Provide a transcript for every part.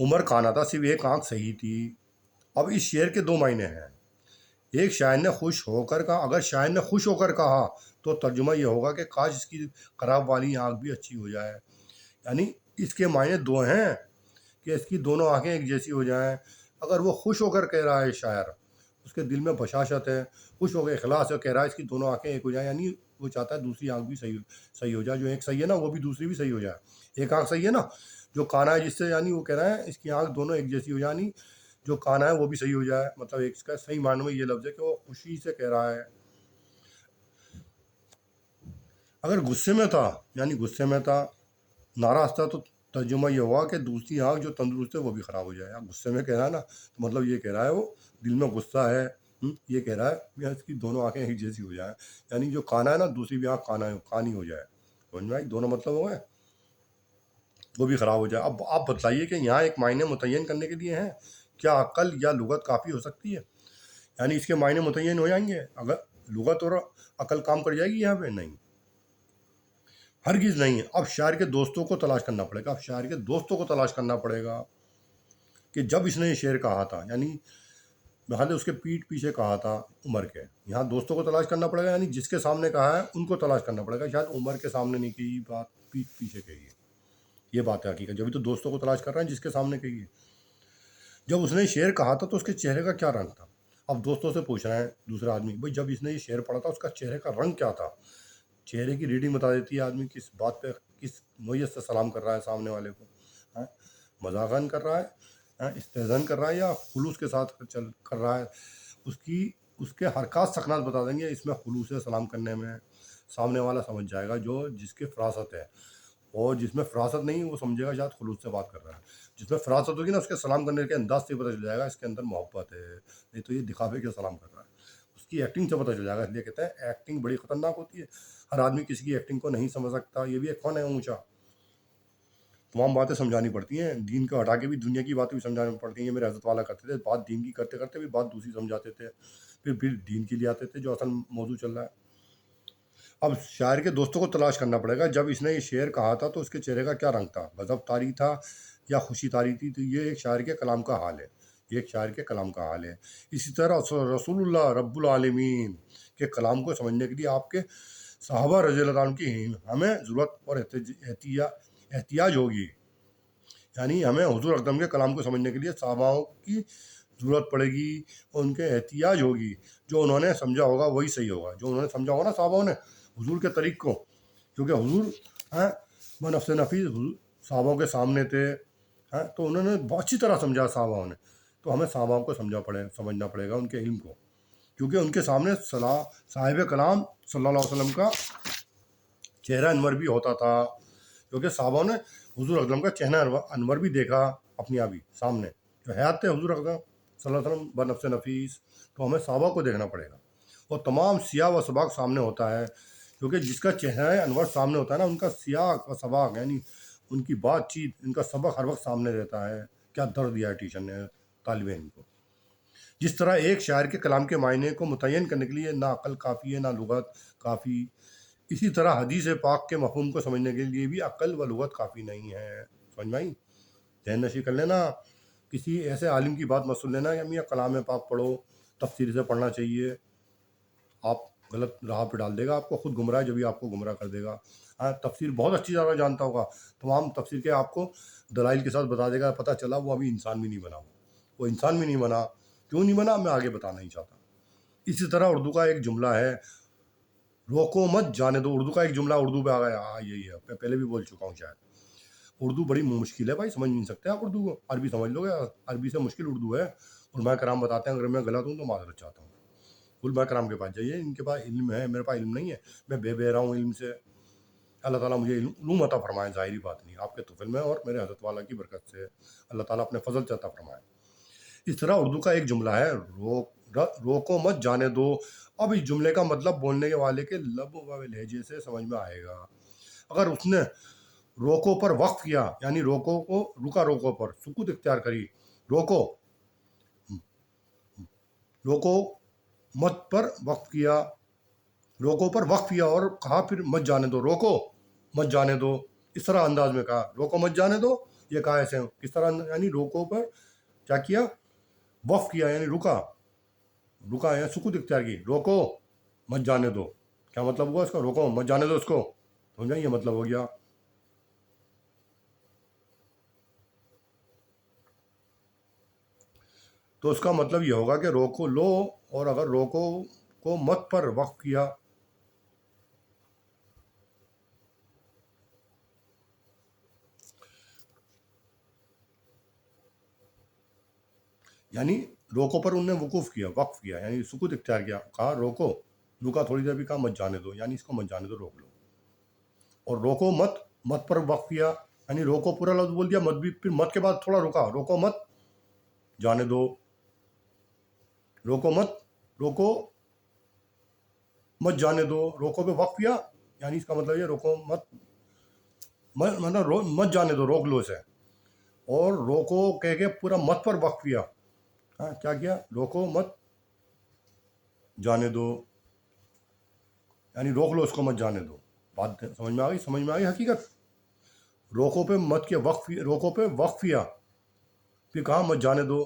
عمر کانا تھا، صرف ایک آنکھ صحیح تھی۔ اب اس شعر کے دو معنی ہیں۔ ایک شاعر نے خوش ہو کر کہا، اگر شاعر نے خوش ہو کر کہا تو ترجمہ یہ ہوگا کہ کاش اس کی خراب والی آنکھ بھی اچھی ہو جائے، یعنی اس کے معنی دو ہیں کہ اس کی دونوں آنکھیں ایک جیسی ہو جائیں۔ اگر وہ خوش ہو کر کہہ رہا ہے شاعر، اس کے دل میں بشاشت ہے، خوش ہو کے اخلاص ہے، کہہ رہا ہے اس کی دونوں آنکھیں ایک ہو جائیں، یعنی وہ چاہتا ہے دوسری آنکھ بھی صحیح ہو جائے، جو ایک صحیح ہے نا وہ بھی دوسری بھی صحیح ہو جائے۔ ایک آنکھ صحیح ہے نا، جو کانا ہے جس سے، یعنی وہ کہہ رہا ہے اس کی آنکھ دونوں ایک جیسی ہو جائے، یعنی جو کانا ہے وہ بھی صحیح ہو جائے۔ مطلب ایک اس کا صحیح معنی میں یہ لفظ ہے کہ وہ خوشی سے کہہ رہا ہے۔ اگر غصے میں تھا، یعنی غصے میں تھا، ناراض تھا، تو ترجمہ یہ ہوا کہ دوسری آنکھ جو تندرست ہے وہ بھی خراب ہو جائے۔ اب غصے میں کہہ رہا ہے نا، تو مطلب یہ کہہ رہا ہے وہ دل میں غصہ ہے، یہ کہہ رہا ہے کہ اس کی دونوں آنکھیں ایک جیسی ہو جائیں، یعنی جو کانا ہے نا دوسری بھی آنکھ کانی ہو جائے۔ سمجھ میں آئی؟ دونوں مطلب ہو گئے، وہ بھی خراب ہو جائے۔ اب آپ بتلائیے کہ یہاں ایک معنی متعین کرنے کے لیے ہیں، کیا عقل یا لغت کافی ہو سکتی ہے؟ یعنی اس کے معنی متعین ہو جائیں گے اگر لغت اور عقل کام کر جائے گی یہاں پہ؟ نہیں، ہرگز نہیں۔ اب شاعر کے دوستوں کو تلاش کرنا پڑے گا، اب شاعر کے دوستوں کو تلاش کرنا پڑے گا کہ جب اس نے یہ شعر کہا تھا، یعنی بہرحال اس کے پیٹھ پیچھے کہا تھا عمر کے، یہاں دوستوں کو تلاش کرنا پڑے گا، یعنی جس کے سامنے کہا ہے ان کو تلاش کرنا پڑے گا۔ شاید عمر کے سامنے نہیں کہی بات، پیٹھ پیچھے کہی ہے، یہ بات ہے حقیقت۔ جبھی تو دوستوں کو تلاش کر رہے ہیں جس کے سامنے کہی ہے۔ جب اس نے شعر کہا تھا تو اس کے چہرے کا کیا رنگ تھا؟ اب دوستوں سے پوچھ رہے ہیں دوسرے آدمی، بھائی جب اس نے یہ شعر پڑھا تھا اس کا چہرے کا رنگ کیا تھا؟ چہرے کی ریڈنگ بتا دیتی ہے آدمی کس بات پہ، کس نوعیت سے سلام کر رہا ہے سامنے والے کو، مذاقاً کر رہا ہے، استہزان کر رہا ہے، یا خلوص کے ساتھ کر رہا ہے۔ اس کے حرکات سکنات بتا دیں گے اس میں خلوص ہے سلام کرنے میں، سامنے والا سمجھ جائے گا جو جس کے فراست ہے، اور جس میں فراست نہیں وہ سمجھے گا شاید خلوص سے بات کر رہا ہے۔ جس میں فراست ہوگی نا اس کے سلام کرنے کے انداز سے پتہ چل جائے گا اس کے اندر محبت ہے، نہیں تو یہ دکھاوے کے سلام کر رہا ہے۔ اس کی ایکٹنگ سے پتہ چل جائے گا، اس لیے کہتے ہیں ایکٹنگ بڑی خطرناک ہوتی ہے، ہر آدمی کسی کی ایکٹنگ کو نہیں سمجھ سکتا۔ یہ بھی ایک فن ہے اونچا، تمام باتیں سمجھانی پڑتی ہیں، دین کو ہٹا کے بھی دنیا کی باتیں بھی سمجھانی پڑتی ہیں۔ یہ میرے حضرت والا کرتے تھے، بات دین کی کرتے کرتے بھی بات دوسری سمجھاتے تھے، پھر دین کے لیے آتے تھے جو اصل موضوع چل رہا ہے۔ اب شاعر کے دوستوں کو تلاش کرنا پڑے گا، جب اس نے یہ شعر کہا تھا تو اس کے چہرے کا کیا رنگ تھا؟ غضب طاری تھا یا خوشی طاری تھی؟ تو یہ ایک شاعر کے کلام کا حال ہے، یہ ایک شاعر کے کلام کا حال ہے۔ اسی طرح رسول اللہ رب العالمین کے کلام کو سمجھنے کے لیے آپ کے صحابہ رضی اللہ عنہ کی ہمیں ضرورت اور احتیاج ہوگی، یعنی ہمیں حضور اکرم کے کلام کو سمجھنے کے لیے صحاباؤں کی ضرورت پڑے گی اور ان کے احتیاج ہوگی۔ جو انہوں نے سمجھا ہوگا وہی صحیح ہوگا، جو انہوں نے سمجھا ہوگا نا صحاباؤں نے حضور کے طریق کو، کیونکہ حضور نفس نفیس صحاباؤں کے سامنے تھے، تو انہوں نے بہت اچھی طرح سمجھا صحاباؤں نے، تو ہمیں صحاباؤں کو سمجھنا پڑے گا ان کے علم کو، کیونکہ ان کے سامنے صاحب کلام صلی اللہ علیہ وسلم کا چہرہ انور بھی ہوتا تھا، کیونکہ صحابہ نے حضور اکرم کا چہرہ انور بھی دیکھا اپنی ابھی سامنے، جو حیات تھے حضور اکرم صلی اللہ علیہ وسلم بنفس نفیس، تو ہمیں صحابہ کو دیکھنا پڑے گا۔ اور تمام سیاہ و سباق سامنے ہوتا ہے، کیونکہ جس کا چہرہ انور سامنے ہوتا ہے نا، ان کا سیاہ و سباق یعنی ان کی بات چیت، ان کا سبق ہر وقت سامنے رہتا ہے۔ کیا درد دیا ہے ٹیچر نے طالب علم کو۔ جس طرح ایک شاعر کے کلام کے معنی کو متعین کرنے کے لیے نہ عقل کافی ہے نہ لغت کافی، اسی طرح حدیث پاک کے مفہوم کو سمجھنے کے لیے بھی عقل و لغت کافی نہیں ہے۔ سمجھ میں آئی؟ ذہن نشی کر لینا، کسی ایسے عالم کی بات مت سن لینا کہ میاں کلام پاک پڑھو، تفسیر سے پڑھنا چاہیے، آپ غلط راہ پہ ڈال دے گا، آپ کو خود گمراہ جبھی آپ کو گمراہ کر دے گا۔ تفسیر بہت اچھی طرح جانتا ہوگا، تمام تفسیر کے آپ کو دلائل کے ساتھ بتا دے گا، پتہ چلا وہ ابھی انسان بھی نہیں بنا، وہ انسان بھی نہیں بنا، کیوں نہیں بنا میں آگے بتانا ہی چاہتا۔ اسی طرح اردو کا ایک جملہ ہے، روکو مت جانے دو، اردو کا ایک جملہ اردو پہ آ گیا، یہی ہے، میں پہلے بھی بول چکا ہوں شاید۔ اردو بڑی مشکل ہے بھائی، سمجھ نہیں سکتے آپ اردو کو، عربی سمجھ لو گے، عربی سے مشکل اردو ہے۔ علماء کرام بتاتے ہیں، اگر میں غلط ہوں تو معذرت چاہتا ہوں، علماء کرام کے پاس جائیے، ان کے پاس علم ہے، میرے پاس علم نہیں ہے، میں بے رہا ہوں علم سے۔ اللہ تعالیٰ مجھے علم عطا فرمائے، ظاہری بات نہیں، آپ کے طفل میں اور میرے حضرت والا کی برکت سے اللہ تعالیٰ اپنے فضل سے عطا فرمائے۔ اس طرح اردو کا ایک جملہ ہے، روکو مت جانے دو۔ اب اس جملے کا مطلب بولنے والے کے لب و لہجے سے سمجھ میں آئے گا۔ اگر اس نے روکو پر وقف کیا، یعنی روکو کو روکو پر سکوت اختیار کری، روکو مت پر وقف کیا، روکو پر وقف کیا اور کہا پھر مت جانے دو، روکو مت جانے دو، اس طرح انداز میں کہا روکو مت جانے دو یہ کہا ایسے کس طرح یعنی روکو پر کیا کیا وقف کیا یعنی رکا یا سکوت اختیار کی روکو مت جانے دو کیا مطلب ہوا اس کا روکو مت جانے دو اس کو سمجھا یہ مطلب ہو گیا تو اس کا مطلب یہ ہوگا کہ روکو لو اور اگر روکو کو مت پر وقف کیا یعنی روکو پر انہوں نے وقوف کیا وقف کیا یعنی سکوت اختیار کیا کہا روکو رکا تھوڑی دیر بھی کہا مت جانے دو یعنی اس کو مت جانے دو روک لو اور روکو مت پر وقف کیا یعنی روکو پورا لفظ بول دیا مت بھی پھر مت کے بعد تھوڑا رکا روکو مت جانے دو روکو مت جانے دو روکو پہ وقف کیا یعنی اس کا مطلب یہ روکو مت جانے دو روک لو اسے اور روکو کہہ کے پورا مت پر وقف کیا کیا کیا روکو مت جانے دو یعنی روک لو اس کو مت جانے دو بات سمجھ میں آ گئی حقیقت روکو پہ مت کے روکو پہ وقف کیا پھر کہا مت جانے دو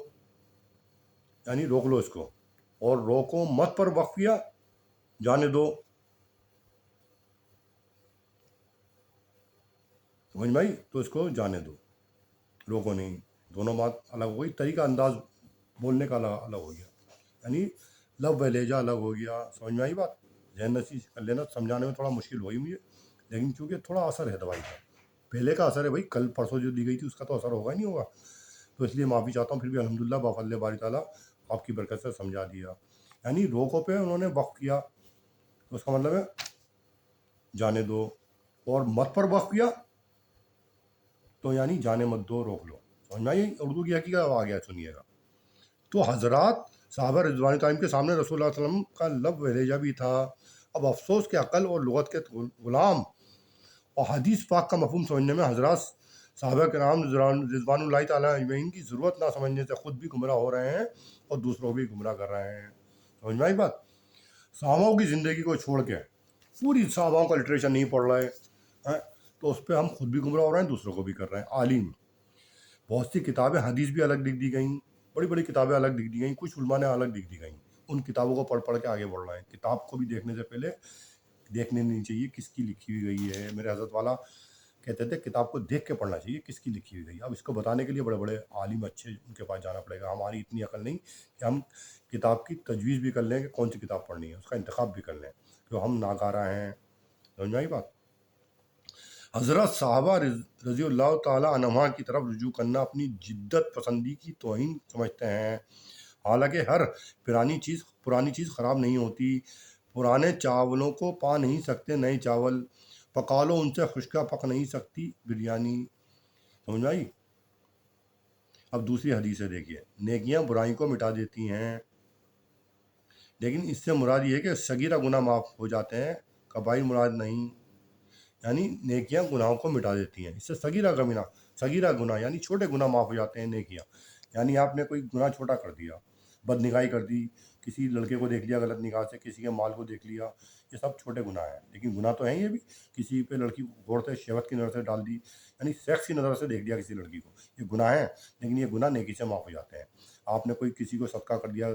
یعنی روک لو اس کو اور روکو مت پر وقف کیا جانے دو سمجھ میں آئی تو اس کو جانے دو روکو نہیں دونوں بات الگ ہو گئی طریقہ انداز بولنے کا الگ ہو گیا یعنی لفظ و لہجہ الگ ہو گیا سمجھ میں آئی بات ذہن نشین کر لینا سمجھانے میں تھوڑا مشکل ہوئی مجھے لیکن چونکہ تھوڑا اثر ہے دوائی کا پہلے کا اثر ہے بھائی کل پرسوں جو دی گئی تھی اس کا تو اثر ہوگا نہیں ہوگا تو اس لیے معافی چاہتا ہوں پھر بھی الحمدللہ بفضل باری تعالیٰ آپ کی برکت سے سمجھا دیا یعنی روکو پہ انہوں نے وقف کیا تو اس کا مطلب ہے جانے دو اور مت پر وقف کیا تو یعنی جانے مت دو روک لو سمجھ میں آئی اردو کی حقیقت آ گیا سنیے گا تو حضرات صحابہ رضوان ٹائم کے سامنے رسول اللہ علیہ وسلم کا لب و لہجہ بھی تھا اب افسوس کہ عقل اور لغت کے غلام اور حدیث پاک کا مفہوم سمجھنے میں حضرات صحابہ کرام رضوان اللہ تعالیٰ اجمعین کی ضرورت نہ سمجھنے سے خود بھی گمراہ ہو رہے ہیں اور دوسروں بھی گمراہ کر رہے ہیں سمجھ میں آئی بات صحابوں کی زندگی کو چھوڑ کے پوری صحابوں کا لٹریچر نہیں پڑھ رہے ہیں تو اس پہ ہم خود بھی گمراہ ہو رہے ہیں دوسروں کو بھی کر رہے ہیں عالم بہت سی کتابیں حدیث بھی الگ لکھ دی گئیں بڑی بڑی کتابیں الگ لکھ دی گئیں کچھ علماء نے الگ لکھ دی گئیں ان کتابوں کو پڑھ کے آگے بڑھ رہے ہیں کتاب کو بھی دیکھنے سے پہلے دیکھنے نہیں چاہیے کس کی لکھی ہوئی گئی ہے میرے حضرت والا کہتے تھے کتاب کو دیکھ کے پڑھنا چاہیے کس کی لکھی ہوئی گئی اب اس کو بتانے کے لیے بڑے بڑے عالم اچھے ان کے پاس جانا پڑے گا ہماری اتنی عقل نہیں کہ ہم کتاب کی تجویز بھی کر لیں کہ کون سی کتاب پڑھنی ہے اس کا انتخاب بھی کر لیں کہ ہم ناکارہ ہیں سمجھ میں آئی بات حضرت صحابہ رضی اللہ تعالیٰ عنہما کی طرف رجوع کرنا اپنی جدت پسندی کی توہین سمجھتے ہیں حالانکہ ہر پرانی چیز خراب نہیں ہوتی پرانے چاولوں کو پا نہیں سکتے نئے چاول پکا لو ان سے خشکا پک نہیں سکتی بریانی سمجھ میں آئی اب دوسری حدیث ہے دیکھیے نیکیاں برائی کو مٹا دیتی ہیں لیکن اس سے مراد یہ ہے کہ صغیرہ گناہ معاف ہو جاتے ہیں کبائر مراد نہیں یعنی نیکیاں گناہوں کو مٹا دیتی ہیں اس سے صغیرہ گناہ یعنی چھوٹے گناہ معاف ہو جاتے ہیں نیکیاں یعنی آپ نے کوئی گناہ چھوٹا کر دیا بد نگاہی کر دی کسی لڑکے کو دیکھ لیا غلط نگاہ سے کسی کے مال کو دیکھ لیا یہ سب چھوٹے گناہ ہیں لیکن گناہ تو ہیں یہ بھی کسی پہ لڑکی کو غور سے شہوت کی نظر سے ڈال دی یعنی سیکس کی نظر سے دیکھ لیا کسی لڑکی کو یہ گناہ ہیں لیکن یہ گناہ نیکی سے معاف ہو جاتے ہیں آپ نے کوئی کسی کو صدقہ کر دیا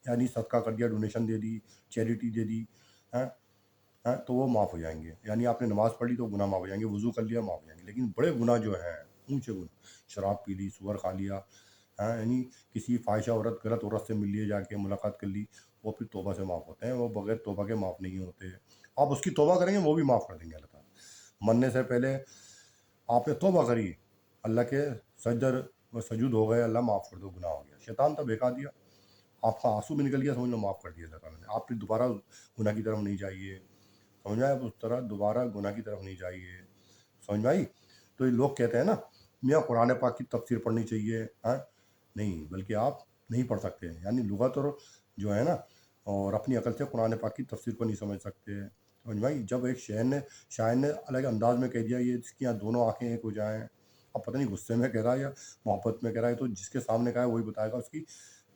یعنی صدقہ کر دیا ڈونیشن دے دی چیریٹی دے دی تو وہ معاف ہو جائیں گے یعنی آپ نے نماز پڑھ لی تو گناہ معاف ہو جائیں گے وضو کر لیا معاف ہو جائیں گے لیکن بڑے گناہ جو ہیں اونچے گناہ شراب پی لی سور کھا لیا یعنی کسی فاحشہ عورت غلط عورت سے مل لیے جا کے ملاقات کر لی وہ پھر توبہ سے معاف ہوتے ہیں وہ بغیر توبہ کے معاف نہیں ہوتے آپ اس کی توبہ کریں گے وہ بھی معاف کر دیں گے اللہ تعالیٰ مرنے سے پہلے آپ نے توبہ کری اللہ کے سجود ہو گئے اللہ معاف کر دو گناہ ہو گیا شیطان تب بہکا دیا آپ کا آنسو بھی نکل گیا سمجھ لو معاف کر دیا اللہ تعالیٰ نے آپ پھر دوبارہ گناہ کی طرف نہیں جائیے سمجھ میں آئے اس طرح دوبارہ گناہ کی طرف نہیں جائیے سمجھ میں آئی تو یہ لوگ کہتے ہیں نا میاں قرآن پاک کی تفسیر پڑھنی چاہیے نہیں بلکہ آپ نہیں پڑھ سکتے یعنی لغت اور جو ہے نا اور اپنی عقل سے قرآن پاک کی تفسیر کو نہیں سمجھ سکتے سمجھ میں آئی جب ایک شاعر نے الگ انداز میں کہہ دیا یہ جس کی یہاں دونوں آنکھیں ایک ہو جائیں اب پتہ نہیں غصے میں کہہ رہا ہے یا محبت میں کہہ رہا ہے تو جس کے سامنے کہا ہے وہی بتائے گا اس کی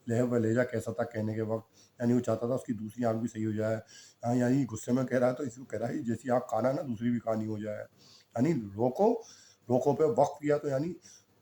لہب و لہجہ کیسا تھا کہنے کے وقت یعنی وہ چاہتا تھا اس کی دوسری آنکھ بھی صحیح ہو جائے یعنی غصے میں کہہ رہا ہے تو اس کو کہہ رہا ہے جیسی آنکھ کانا ہے نا دوسری بھی کہانی ہو جائے یعنی روکو پہ وقف کیا تو یعنی